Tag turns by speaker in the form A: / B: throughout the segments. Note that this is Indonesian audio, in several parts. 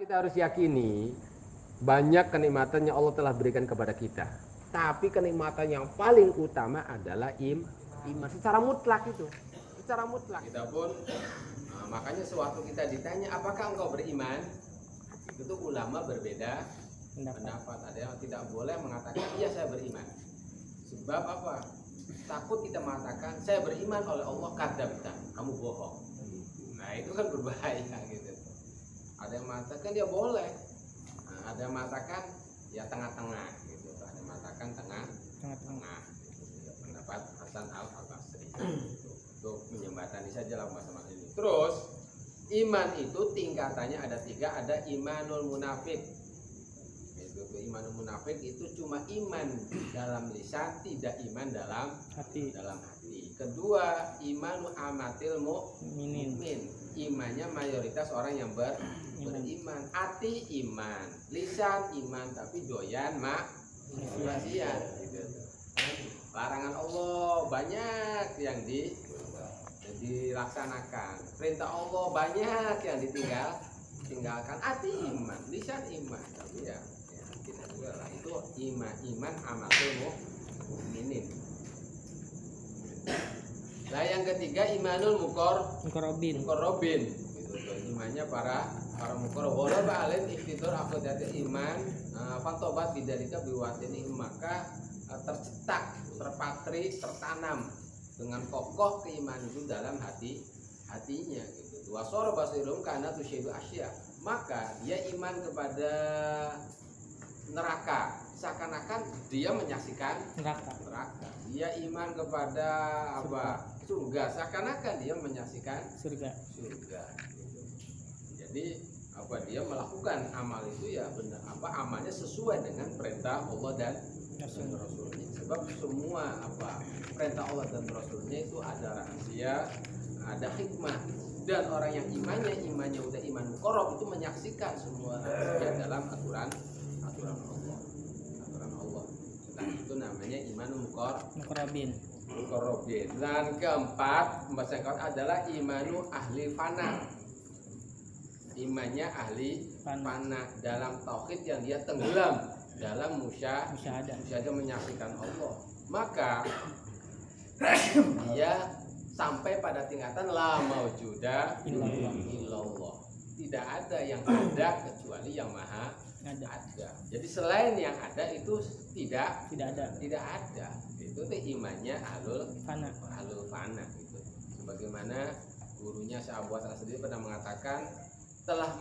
A: kita harus yakini banyak kenikmatan yang Allah telah berikan kepada kita. Tapi kenikmatan yang paling utama adalah iman secara mutlak itu. Secara mutlak. Kita pun makanya sewaktu kita ditanya apakah engkau beriman? Itu ulama berbeda pendapat. Ada yang tidak boleh mengatakan iya saya beriman. Sebab apa? Takut kita mengatakan saya beriman oleh Allah, kadzabta, kamu bohong. Nah itu kan berbahaya gitu. Ada yang mengatakan dia boleh, nah, ada yang mengatakan ya tengah-tengah gitu. Ada yang mengatakan tengah-tengah gitu. Pendapat Hasan Al-Basri untuk menjembatani saja lah masalah ini. Terus iman itu tingkatannya ada 3, ada imanul munafik. Imanul munafik itu cuma iman dalam lisan, tidak iman dalam hati. Kedua, imanu amatil mukmin. Imannya mayoritas orang yang beriman. Hati iman, lisan iman, tapi doyan maksiat gitu. Larangan Allah banyak yang dilaksanakan. Perintah Allah banyak yang ditinggalkan. Hati iman, lisan iman, tapi ya itu iman amatul mukminin. Nah yang ketiga imanul muqarrabin. Gitu. Imannya para muqarrab. Wala ba'alin iftidur aqdatul iman fatobat bidzalika biwatin, maka tercetak, terpatri, tertanam dengan kokoh keimanan itu dalam hatinya gitu. Wasor basirum kana tusyaidu asya, maka dia iman kepada neraka seakan-akan dia menyaksikan neraka. Dia iman kepada surga seakan-akan dia menyaksikan surga. Jadi dia melakukan amal itu ya benar amalnya sesuai dengan perintah Allah dan Rasulnya. Sebab semua perintah Allah dan Rasulnya itu ada rahasia, ada hikmah. Dan orang yang imannya udah iman muqarrab itu menyaksikan semua rahasia dalam aturan Allah. Nah, itu namanya iman muqarrabin. Dan keempat, pembahasan keempat adalah imanu ahli fana. Imannya ahli fana dalam tauhid yang dia tenggelam dalam musyahadah menyaksikan Allah. Maka dia sampai pada tingkatan la maujuda illallah. Tidak ada yang ada kecuali yang maha ada. Jadi selain yang ada itu tidak ada. Itu imannya ahlul fana gitu. Sebagaimana gurunya Syekh Abu Hasan sendiri pernah mengatakan, telah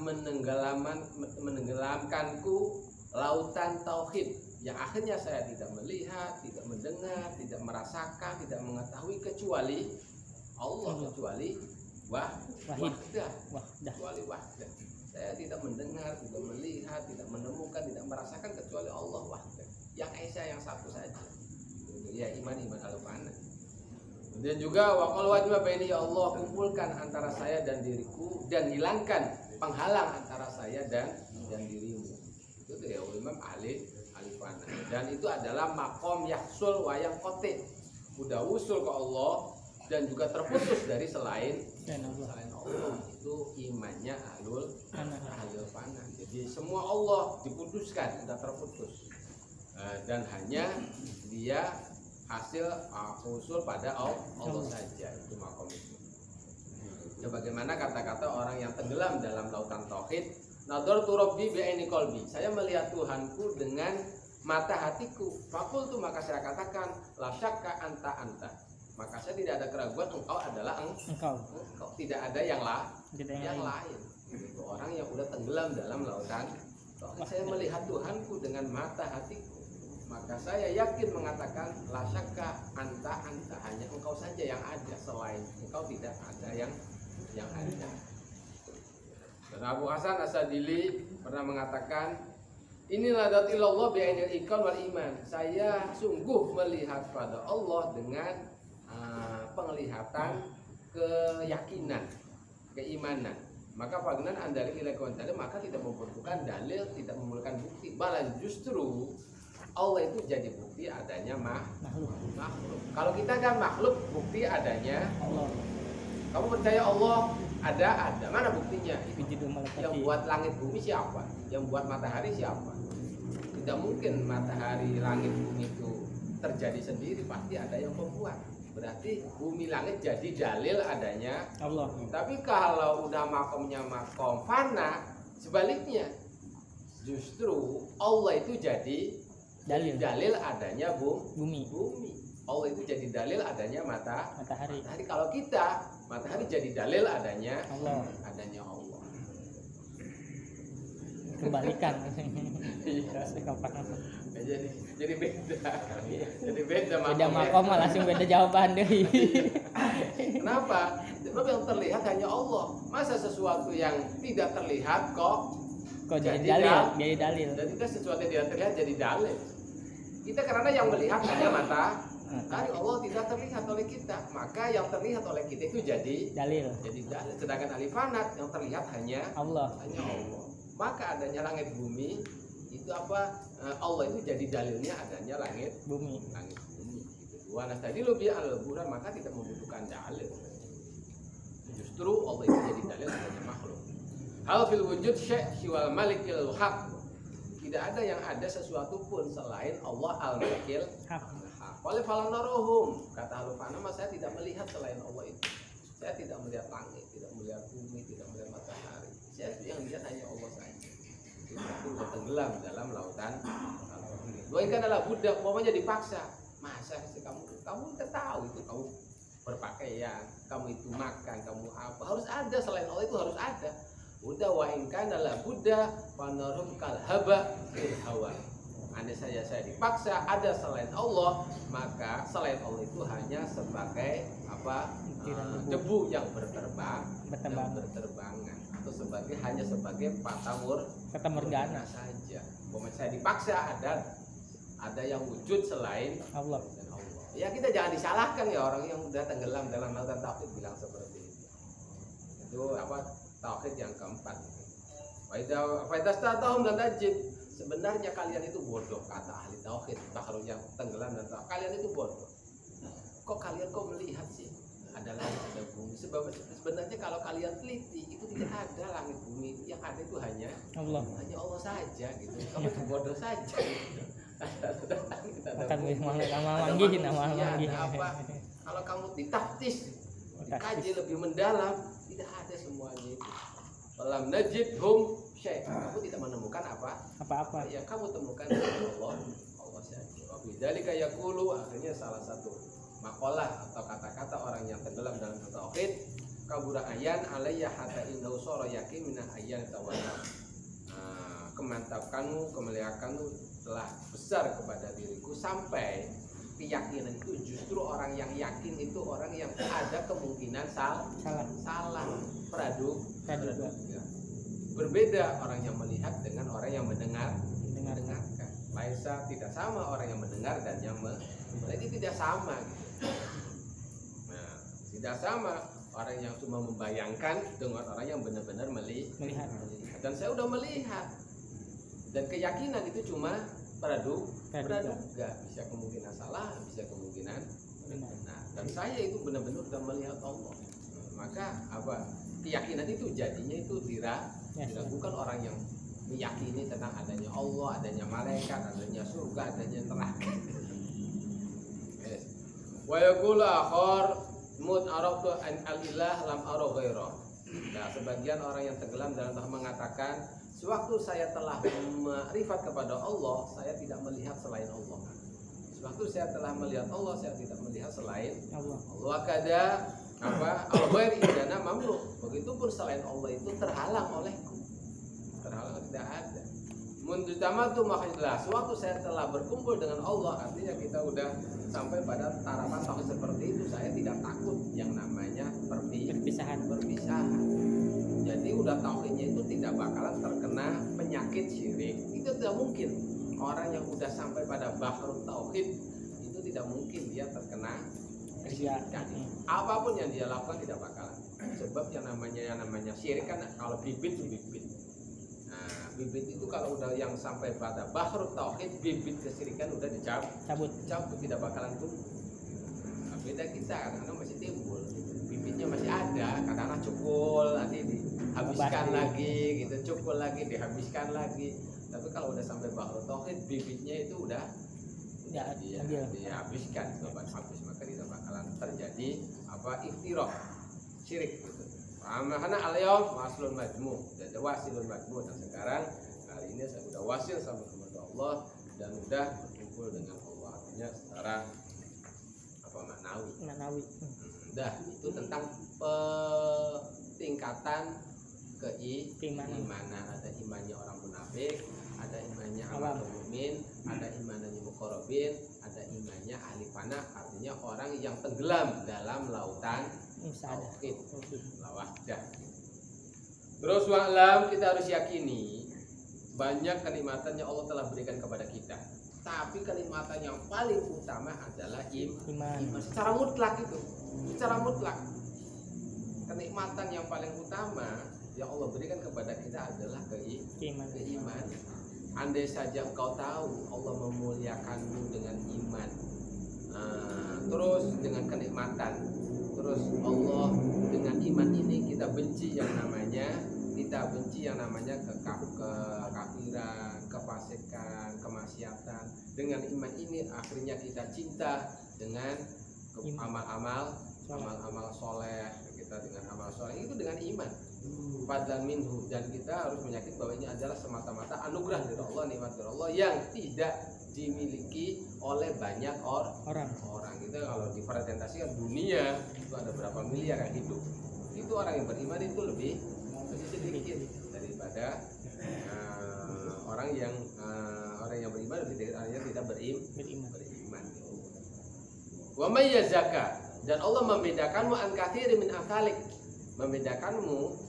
A: menenggelamkanku lautan tauhid yang akhirnya saya tidak melihat, tidak mendengar, tidak merasakan, tidak mengetahui kecuali Allah, kecuali wahdah. Saya tidak mendengar, tidak melihat, tidak menemukan, tidak merasakan kecuali Allah wahdah. Yang Esa yang satu saja. Ya iman al-fana. Kemudian juga waqal wajib baini, ya Allah kumpulkan antara saya dan diriku dan hilangkan penghalang antara saya dan dirimu. Itu ya imam ahli fana. Dan itu adalah maqam yahsul wa yanqati. Udah usul ke Allah dan juga terputus dari selain Allah. Itu imannya ahlul fana. Jadi semua Allah diputuskan, sudah terputus, dan hanya dia hasil usul pada Allah saja. Itu makom itu. Ya, bagaimana kata-kata orang yang tenggelam dalam lautan tauhid, nador turabbi bi'aini qalbi, saya melihat Tuhanku dengan mata hatiku. Fakultu, maka saya katakan la syakka anta. Maka saya tidak ada keraguan engkau adalah engkau. Tidak ada yang lain. Itu orang yang udah tenggelam dalam lautan. Saya melihat Tuhanku dengan mata hatiku. Maka saya yakin mengatakan la syakka anta, hanya engkau saja yang ada, selain engkau tidak ada yang ada. Dan Abu Hasan As-Sadili pernah mengatakan, inilah datillallah bi'ainil iqan wal iman. Saya sungguh melihat pada Allah dengan penglihatan keyakinan, keimanan. Maka fagnan andari ilaikon tadi, maka tidak membutuhkan dalil, tidak memerlukan bukti. Balan justru Allah itu jadi bukti adanya makhluk. Kalau kita kan makhluk, bukti adanya Allah. Kamu percaya Allah Ada. Mana buktinya?
B: Wujudul malakati.
A: Yang buat langit bumi siapa? Yang buat matahari siapa? Tidak mungkin matahari, langit, bumi itu terjadi sendiri, pasti ada yang membuat. Berarti bumi langit jadi dalil adanya
B: Allah.
A: Tapi kalau udah makomnya makom fana, sebaliknya justru Allah itu jadi dalil adanya
B: bumi.
A: Allah itu jadi dalil adanya
B: Matahari.
A: Kalau kita, matahari jadi dalil adanya
B: Allah. Kembalikan.
A: Iya. Jadi beda.
B: Beda makom langsung beda jawaban deh.
A: Kenapa? Sebab yang terlihat hanya Allah. Masa sesuatu yang tidak terlihat kok
B: jadi dalil.
A: Jadi kan sesuatu yang tidak terlihat jadi dalil. Kita karena yang melihat hanya matahari, Allah tidak terlihat oleh kita. Maka yang terlihat oleh kita itu jadi dalil. Sedangkan alifanat yang terlihat hanya Allah. Maka adanya langit bumi itu apa? Allah itu jadi dalilnya adanya langit bumi. Gitu. Wa nastadilu bi al-bura, maka tidak membutuhkan dalil. Justru Allah itu jadi dalil adanya makhluk. Hal fil wujud syai' siwal malikil haq. Tidak ada yang ada sesuatu pun selain Allah al-malikil haq. Wala falanaruhum, kata Al-Fana, saya tidak melihat selain Allah itu. Saya tidak melihat langit, tidak melihat bumi, tidak melihat matahari. Saya yang lihat hanya Allah saja. Itu tenggelam dalam lautan. Doakan adalah budak, umpamanya dipaksa. Masa sih kamu tahu itu kamu berpakaian, kamu itu makan, kamu apa? Harus ada selain Allah itu harus ada. Udah wainkan adalah budak, panarum kalhaba fil hawa. Andai saya dipaksa ada selain Allah, maka selain Allah itu hanya sebagai apa? Debu yang berterbangan atau hanya sebagai fatamorgana saja. Umpamanya saya dipaksa ada yang wujud selain Allah. Ya kita jangan disalahkan ya orang yang udah tenggelam dalam lautan tauhid bilang seperti itu. Itu apa? Tauhid yang keempat. Faidastatahum dan tajib. Sebenarnya kalian itu bodoh, kata ahli tauhid. Bahrul yang tenggelam dan tauhid. Kalian itu bodoh. Kok kalian melihat sih ada langit ada bumi? Sebenarnya kalau kalian teliti itu tidak ada langit bumi. Yang ada itu hanya Allah saja gitu. Kamu itu bodoh saja.
B: Akan manggih
A: apa? Kalau kamu ditaftis, dikaji lebih mendalam, tidak ada semuanya itu. Dalam najidhum syai', kamu tidak menemukan apa-apa. Ya kamu temukan Allah saja. Wa bidzalika yaqulu, akhirnya salah satu makalah atau kata-kata orang yang tenggelam dalam tauhid, kabura ayan alayya hatta innahu sara yakin min ayyan tawalla. Kemantapanmu, kemuliaanmu telah besar kepada diriku sampai keyakinan itu justru orang yang yakin itu orang yang ada kemungkinan salah praduga. Berbeda orang yang melihat dengan orang yang mendengarkan. Laisa tidak sama orang yang mendengar dan yang itu tidak sama gitu. Nah, tidak sama orang yang cuma membayangkan dengan orang yang benar-benar melihat. Dan saya udah melihat. Dan keyakinan itu cuma praduga, bisa kemungkinan salah, bisa kemungkinan benar. Dan saya itu benar-benar sudah melihat Allah. Maka apa? Keyakinan itu jadinya itu diragukan orang yang meyakini tentang adanya Allah, adanya malaikat, adanya surga, adanya neraka. Wa yaqulu akhar mut araftu an al-ilah lam ara ghaira. Nah, sebagian orang yang tenggelam dalam tauhid mengatakan, sewaktu saya telah ma'rifat kepada Allah, saya tidak melihat selain Allah. Sewaktu saya telah melihat Allah, saya tidak melihat selain Allah. Allah kada al-ghair indana mamluk. Begitupun selain Allah itu terhalang olehku. Terhalang tidak ada. Mundamatu makhillah. Sewaktu saya telah berkumpul dengan Allah, artinya kita udah sampai pada tarapan tauhid seperti itu. Saya tidak takut yang namanya perpisahan. Jadi udah tauhidnya itu tidak bakalan terkena penyakit syirik. Itu tidak mungkin. Orang yang udah sampai pada bahrul tauhid itu tidak mungkin dia terkena kesyirikan. Apapun yang dia lakukan tidak bakalan. Sebab yang namanya syirik kan kalau bibit. Nah, bibit itu kalau udah yang sampai pada bahrul tauhid, bibit kesyirikan udah dicabut tidak bakalan tumbuh. Nah, beda kita karena masih timbul. Bibit bibitnya masih ada, kadang-kadang cukul nanti dihabiskan lagi gitu, cukul lagi dihabiskan lagi. Tapi kalau udah sampai bahrul tauhid, bibitnya itu udah dihabiskan, sobat habis, maka tidak bakalan terjadi iftirah syirik gitu. Karena al-yawm waslun majmu, dan wasilun majmu. Dan sekarang kali ini saya sudah wasil sama kepada Allah dan sudah berkumpul dengan Allah, artinya secara maknawi. Dah, itu tentang tingkatan keimanan. Ada imannya orang munafik, ada imannya orang mukmin, ada imannya muqarrabin, ada imannya ahli fana, artinya orang yang tenggelam dalam lautan tauhid. Wahdah. Terus wa'lam, kita harus yakini banyak kenikmatan yang Allah telah berikan kepada kita. Tapi kenikmatan yang paling utama adalah iman. Secara mutlak itu. Secara mutlak. Kenikmatan yang paling utama yang Allah berikan kepada kita adalah keimanan. Andai saja engkau tahu Allah memuliakanmu dengan iman, terus dengan kenikmatan, terus Allah dengan iman ini kita benci yang namanya kekafiran, kefasikan, kemaksiatan. Dengan iman ini akhirnya kita cinta dengan amal-amal soleh. Kita dengan amal soleh itu dengan iman. Fadlan minhu, dan kita harus menyakini bahwa ini adalah semata-mata anugerah dari Allah, nikmat dari Allah yang tidak dimiliki oleh banyak orang. Itu kalau dipresentasikan dunia itu ada berapa miliar yang hidup. Itu orang yang beriman itu lebih sedikit daripada orang yang beriman lebih dari orang yang tidak beriman. Wa may yazaka, dan Allah membedakanmu an katsiri min amsalik, membedakanmu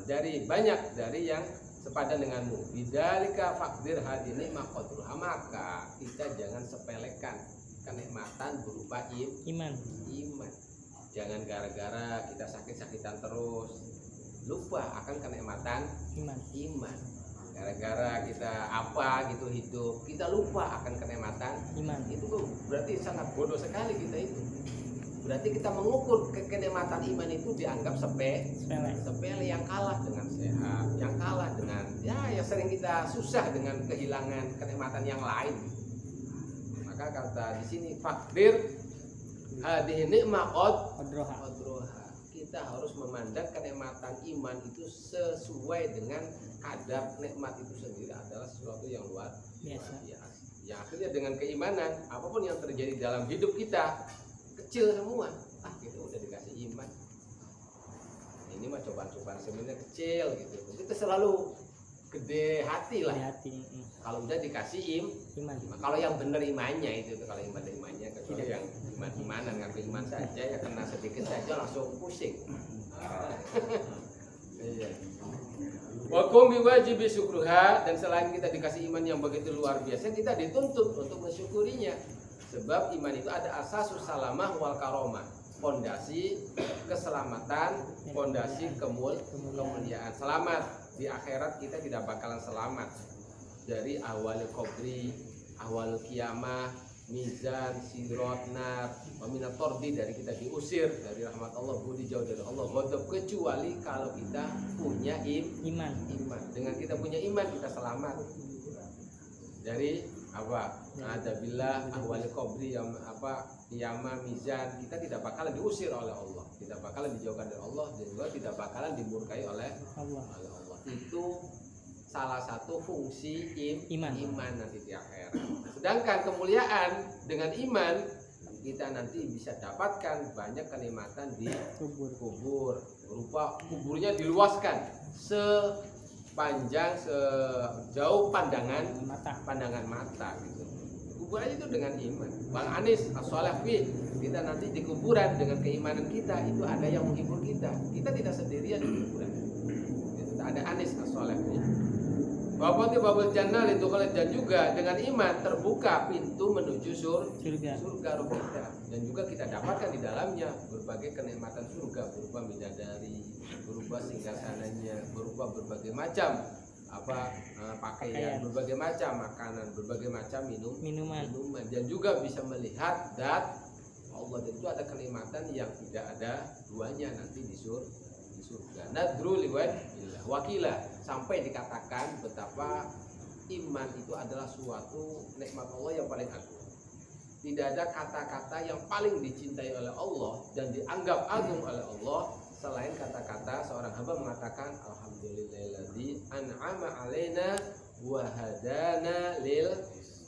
A: dari banyak dari yang sepadan denganmu. Bidzalika faqdir hadini maqadruha, maka kita jangan sepelekan kenikmatan berupa iman. Jangan gara-gara kita sakit-sakitan terus lupa akan kenikmatan iman. Gara-gara kita hidup, kita lupa akan kenikmatan iman. Itu berarti sangat bodoh sekali kita itu. Berarti kita mengukur kenikmatan iman itu dianggap sepele, yang kalah dengan sehat, yang kalah dengan yang sering kita susah dengan kehilangan kenikmatan yang lain. Maka kata di sini fakdir hadhihi ni'mah qadruha. Kita harus memandang kenikmatan iman itu sesuai dengan kadar nikmat itu sendiri adalah sesuatu yang luar biasa. Yang akhirnya dengan keimanan apapun yang terjadi dalam hidup kita kecil semua, kita udah dikasih iman. Ini mah cobaan-cobaan sebenarnya kecil gitu. Kita selalu gede hati lah. Kalau udah dikasih iman. Kalau yang bener imannya itu kalau imannya, kalau yang iman-imanan nggak iman saja ya kena sedikit saja langsung pusing. Wakum biwajibi syukruha, dan selain kita dikasih iman yang begitu luar biasa, kita dituntut untuk mensyukurinya. Sebab iman itu ada asasus salamah wal karomah, fondasi keselamatan, fondasi kemuliaan. Selamat di akhirat kita tidak bakalan selamat dari awal kubri, awal kiamah, mizan, sirat, nar, waminat tordi, dari kita diusir dari rahmat Allah, budi jauh dari Allah, ghadab, kecuali kalau kita punya iman. Dengan kita punya iman kita selamat dari ada billah ahwal kubri, kiamah, mizan, kita tidak bakalan diusir oleh Allah, tidak bakalan dijauhkan dari Allah, dan juga tidak bakalan dimurkai oleh Allah. Itu salah satu fungsi iman nanti di akhirat. Sedangkan kemuliaan dengan iman kita nanti bisa dapatkan banyak kenikmatan di kubur, berupa kuburnya diluaskan sepanjang sejauh pandangan mata gitu. Kubur aja itu dengan iman. Bang Anis as-Salafi, kita nanti di kuburan dengan keimanan kita itu ada yang menghibur kita. Kita tidak sendirian di kuburan. Ada Anis as-Salafi. Bapak babul jannah itu kalau, dan juga dengan iman terbuka pintu menuju surga kita, dan juga kita dapatkan di dalamnya berbagai kenikmatan surga berupa bidadari, berupa singgasananya, berupa berbagai macam pakaian, berbagai macam makanan, berbagai macam minuman, dan juga bisa melihat zat Allah, dan itu ada kenikmatan yang tidak ada duanya nanti di surga. Nadru liwajhillah wakilah, sampai dikatakan betapa iman itu adalah suatu nikmat Allah yang paling agung. Tidak ada kata-kata yang paling dicintai oleh Allah dan dianggap agung oleh Allah selain kata-kata seorang hamba mengatakan alhamdulillahilladzi an'ama alaina wa hadana lil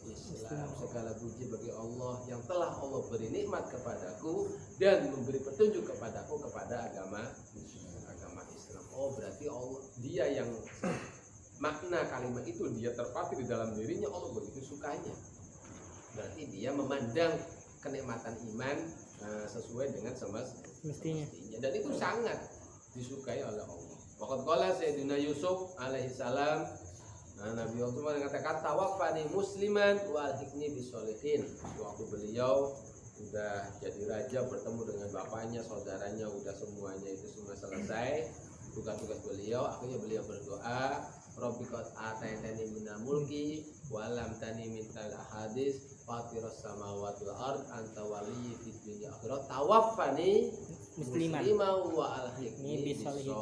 A: Islam. Segala puji bagi Allah yang telah Allah beri nikmat kepadaku dan memberi petunjuk kepadaku kepada agama Islam. Oh, berarti Allah, dia yang makna kalimat itu dia terpatri di dalam dirinya, Allah begitu sukanya. Berarti dia memandang kenikmatan iman sesuai dengan semestinya, dan itu sangat disukai oleh Allah. Waqad qala Sayyidina Yusuf alaihi salam, Nabi Yusuf mengatakan tawaffani musliman wa alhiqni bisolihin. Waktu beliau sudah jadi raja, bertemu dengan bapaknya, saudaranya, udah semuanya itu semua selesai tugas-tugas beliau, akhirnya beliau berdoa, Rabbi qad ataitani minal mulki wa lam tani min hadis fatiras samawati wal ard anta waliyyi fid dunya akhirat tawaffani musliman wa alhiqni bisolihin.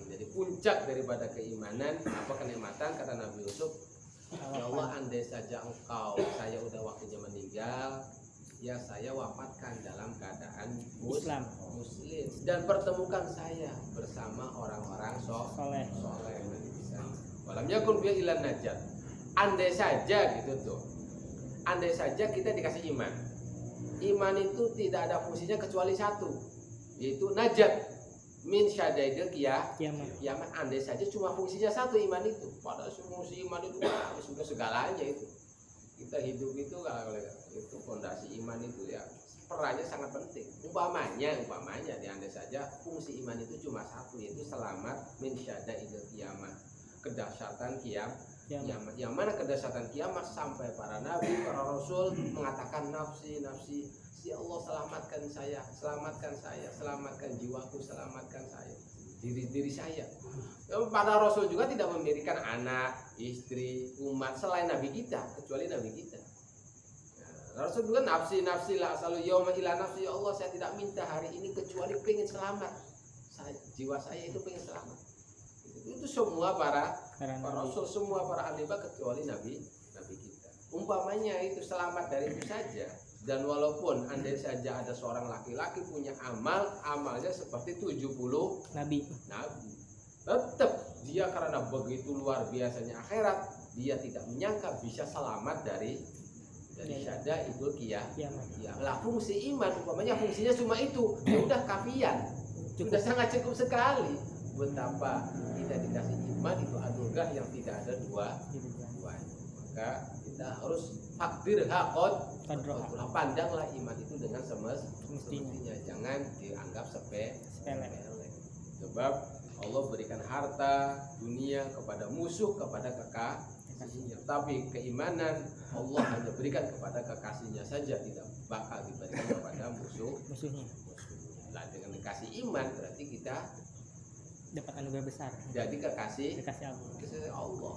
A: Jadi puncak daripada keimanan apa kenikmatan, kata Nabi Yusuf, ya Allah, andai saja engkau, saya udah waktunya meninggal, ya saya wafatkan dalam keadaan muslim dan pertemukan saya bersama orang-orang soleh. Walam yakun biya ilan najat. Andai saja gitu tuh. Andai saja kita dikasih iman. Iman itu tidak ada fungsinya kecuali satu, yaitu najat min syadaidil kiamat. Andai saja cuma fungsinya satu iman itu. Padahal fungsi iman itu sudah segalanya itu. Kita hidup itu kalau itu fondasi iman itu ya perannya sangat penting. Umpamanya andai saja fungsi iman itu cuma satu, yaitu selamat min syadaidil kiamat. Kedahsyatan kiamat. Yang mana kedahsyatan kiamat sampai para nabi, para rasul mengatakan nafsi, ya Allah, selamatkan saya, selamatkan jiwaku, selamatkan saya, diri saya. Para rasul juga tidak memberikan anak, istri, umat selain nabi kita, kecuali nabi kita. Rasul juga nafsi la asalu yauma ila nafsi, ya Allah, saya tidak minta hari ini kecuali pengen selamat. Jiwa saya itu pengen selamat. Itu semua para rasul, semua para anbiya kecuali nabi kita. Umpamanya itu selamat dari itu saja. Dan walaupun andai saja ada seorang laki-laki punya amalnya seperti 70 nabi, tetap dia karena begitu luar biasanya akhirat, dia tidak menyangka bisa selamat dari syada itu kiamat. Lah fungsi iman umpamanya fungsinya cuma itu, ya udah kafian, sudah sangat cukup sekali. Betapa kita dikasih iman itu anugerah yang tidak ada duanya. Maka kita harus takdir hakot, pandanglah iman itu dengan semestinya, jangan dianggap sepele. Sebab Allah berikan harta dunia kepada musuh, kepada kekasihnya, tapi keimanan Allah hanya berikan kepada kekasihnya saja, tidak bakal diberikan kepada musuhnya. Nah, dengan dikasih iman berarti kita
B: dapat anugerah besar.
A: Jadi kekasih
B: Allah.